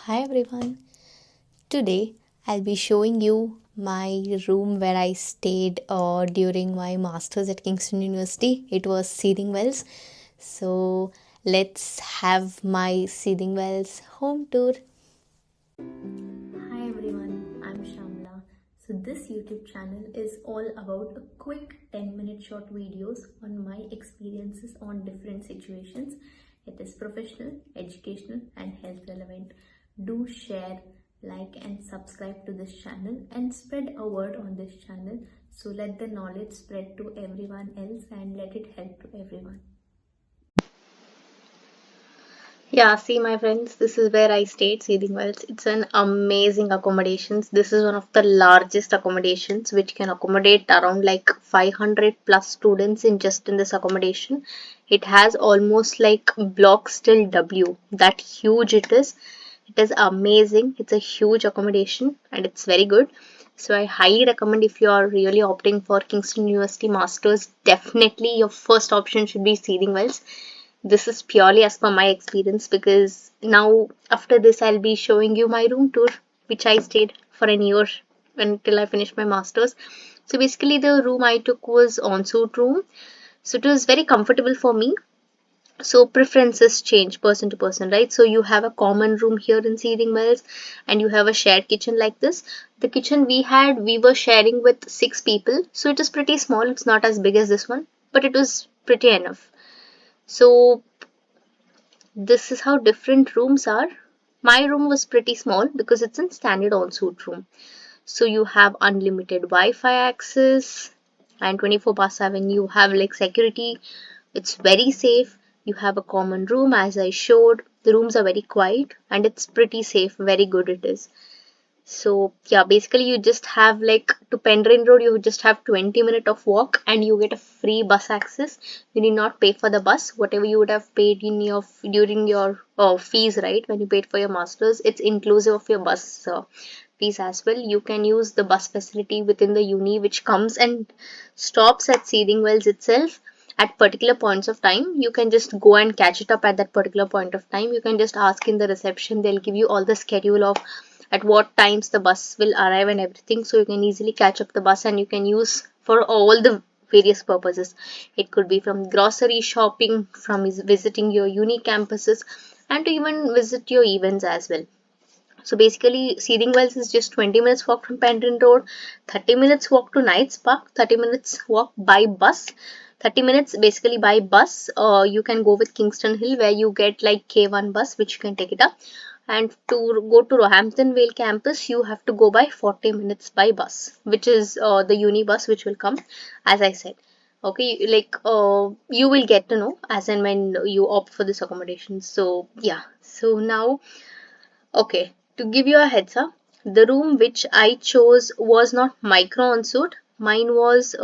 Hi everyone. Today I'll be showing you my room where I stayed during my masters at Kingston University. It was Seething Wells. So let's have my Seething Wells home tour. Hi everyone, I'm Shamla. So this YouTube channel is all about a quick 10-minute short videos on my experiences on different situations. It is professional, educational and health relevant. Do share, like and subscribe to this channel and spread a word on this channel. So let the knowledge spread to everyone else and let it help to everyone. Yeah, see my friends, this is where I stayed, Seething Wells. It's an amazing accommodations. This is one of the largest accommodations which can accommodate around like 500 plus students in this accommodation. It has almost like blocks till W. That huge it is. It is amazing. It's a huge accommodation and it's very good. So I highly recommend if you are really opting for Kingston University Masters, definitely your first option should be Seething Wells. This is purely as per my experience because now after this I'll be showing you my room tour which I stayed for an year until I finished my masters. So basically the room I took was ensuite room. So it was very comfortable for me. So preferences change person to person, right? So you have a common room here in Seething Wells and you have a shared kitchen like this. The kitchen we were sharing with 6 people. So it is pretty small. It's not as big as this one, but it was pretty enough. So this is how different rooms are. My room was pretty small because it's in standard ensuite room. So you have unlimited Wi-Fi access and 24/7 you have like security. It's very safe. You have a common room as I showed. The rooms are very quiet and it's pretty safe. Very good it is. So yeah, basically you just have like to Pendrin Road, you just have 20 minutes of walk and you get a free bus access. You need not pay for the bus. Whatever you would have paid in your during your fees, right? When you paid for your masters, it's inclusive of your bus fees as well. You can use the bus facility within the uni, which comes and stops at Seething Wells itself at particular points of time. You can just go and catch it up at that particular point of time. You can just ask in the reception. They'll give you all the schedule of at what times the bus will arrive and everything, so you can easily catch up the bus and you can use for all the various purposes. It could be from grocery shopping, from visiting your uni campuses, and to even visit your events as well. So basically Seething Wells is just 20 minutes walk from Pendrin Road, 30 minutes walk to Knights Park, 30 minutes walk by bus, 30 minutes basically by bus. You can go with Kingston Hill where you get like K1 bus which you can take it up, and to go to Roehampton Vale campus you have to go by 40 minutes by bus, which is the uni bus which will come as I said. Okay, like you will get to know as and when you opt for this accommodation. So yeah, so now okay, to give you a heads up, the room which I chose was not micro ensuite. Mine was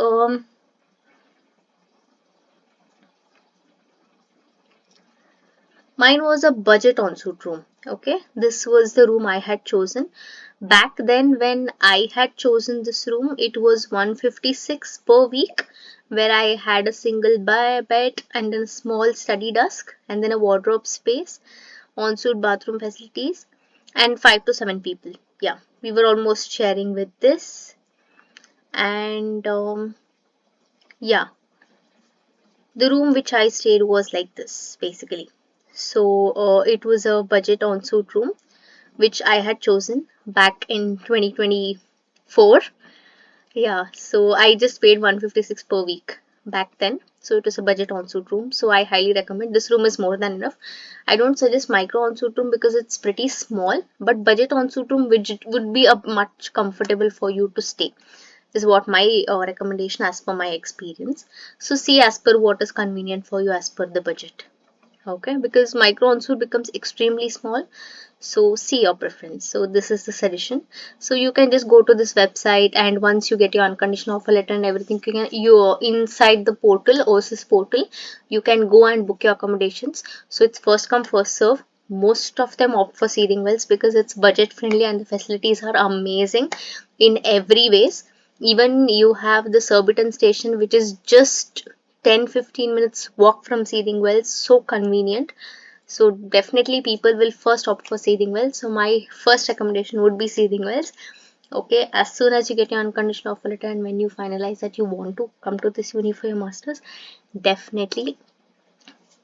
a budget ensuite room. Okay, this was the room I had chosen. Back then, when I had chosen this room, it was 156 per week, where I had a single bed and then a small study desk and then a wardrobe space, ensuite bathroom facilities, and 5 to 7 people. Yeah, we were almost sharing with this, and yeah, the room which I stayed was like this basically. So it was a budget ensuite room which I had chosen back in 2024. Yeah, so I just paid 156 per week back then. So it was a budget ensuite room. So I highly recommend. This room is more than enough. I don't suggest micro ensuite room because it's pretty small, but budget ensuite room which would be a much comfortable for you to stay is what my recommendation as per my experience. So see as per what is convenient for you as per the budget. Okay, because micro ensuite becomes extremely small, so see your preference. So this is the suggestion. So you can just go to this website and once you get your unconditional offer letter and everything, you inside the portal, OSIS portal, you can go and book your accommodations. So it's first come first serve. Most of them opt for Seething Wells because it's budget friendly and the facilities are amazing in every ways. Even you have the Surbiton station which is just 10-15 minutes walk from Seething Wells, so convenient. So definitely people will first opt for Seething Wells. So my first recommendation would be Seething Wells. Okay, as soon as you get your unconditional offer letter and when you finalize that you want to come to this uni for your masters, definitely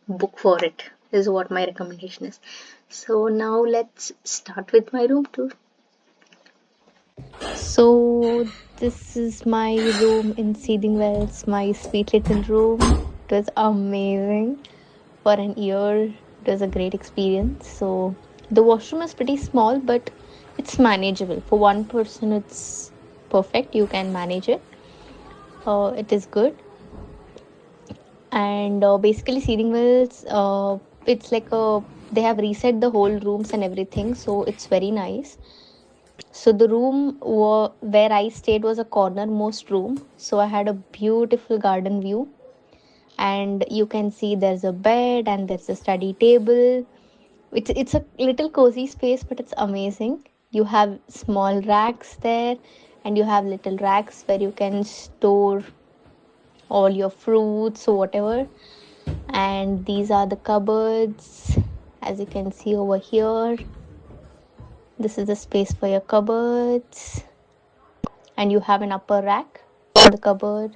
book for it, is what my recommendation is. So now let's start with my room tour. So this is my room in Seething Wells, my sweet little room. It was amazing. For an year, it was a great experience. So the washroom is pretty small, but it's manageable. For one person, it's perfect. You can manage it. It is good. And basically, Seething Wells, it's like a they have reset the whole rooms and everything, so it's very nice. So the room where I stayed was a cornermost room. So I had a beautiful garden view, and you can see there's a bed and there's a study table. It's a little cozy space, but it's amazing. You have small racks there, and you have little racks where you can store all your fruits or whatever. And these are the cupboards, as you can see over here. This is the space for your cupboards, and you have an upper rack in the cupboard,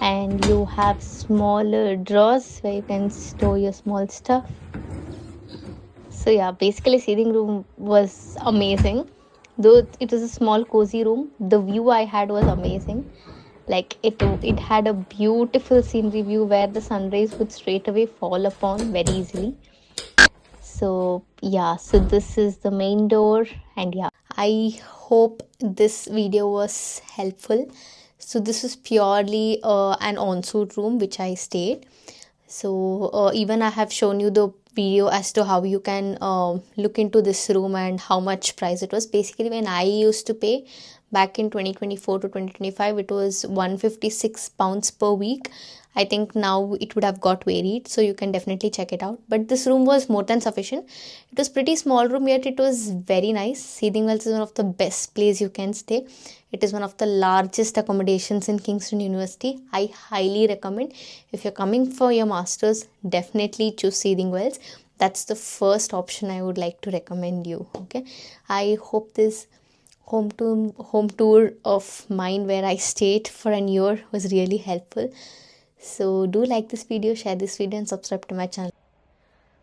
and you have smaller drawers where you can store your small stuff. So yeah, basically seating room was amazing. Though it was a small cozy room, the view I had was amazing. Like it had a beautiful scenery view where the sunrays would straight away fall upon very easily. So yeah, so this is the main door, and yeah, I hope this video was helpful. So this is purely an ensuite room which I stayed. So even I have shown you the video as to how you can look into this room and how much price it was. Basically, when I used to pay back in 2024 to 2025, it was 156 pounds per week. I think now it would have got varied, so you can definitely check it out. But this room was more than sufficient. It was pretty small room, yet it was very nice. Seething Wells is one of the best place you can stay. It is one of the largest accommodations in Kingston University. I highly recommend, if you're coming for your masters, definitely choose Seething Wells. That's the first option I would like to recommend you. Okay, I hope this home tour of mine where I stayed for a year was really helpful. So do like this video, share this video, and subscribe to my channel.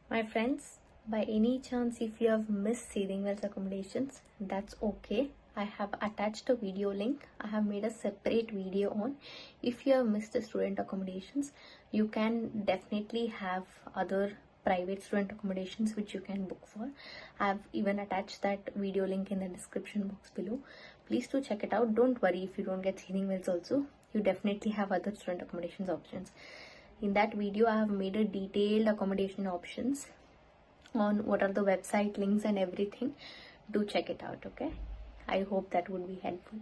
My friends, by any chance if you have missed Seething Wells accommodations, that's okay. I have attached a video link. I have made a separate video on. If you have missed the student accommodations, you can definitely have other private student accommodations which you can book for. I have even attached that video link in the description box below. Please do check it out. Don't worry if you don't get Seething Wells also. You definitely have other student accommodations options. In that video, I have made a detailed accommodation options on what are the website links and everything. Do check it out, okay? I hope that would be helpful.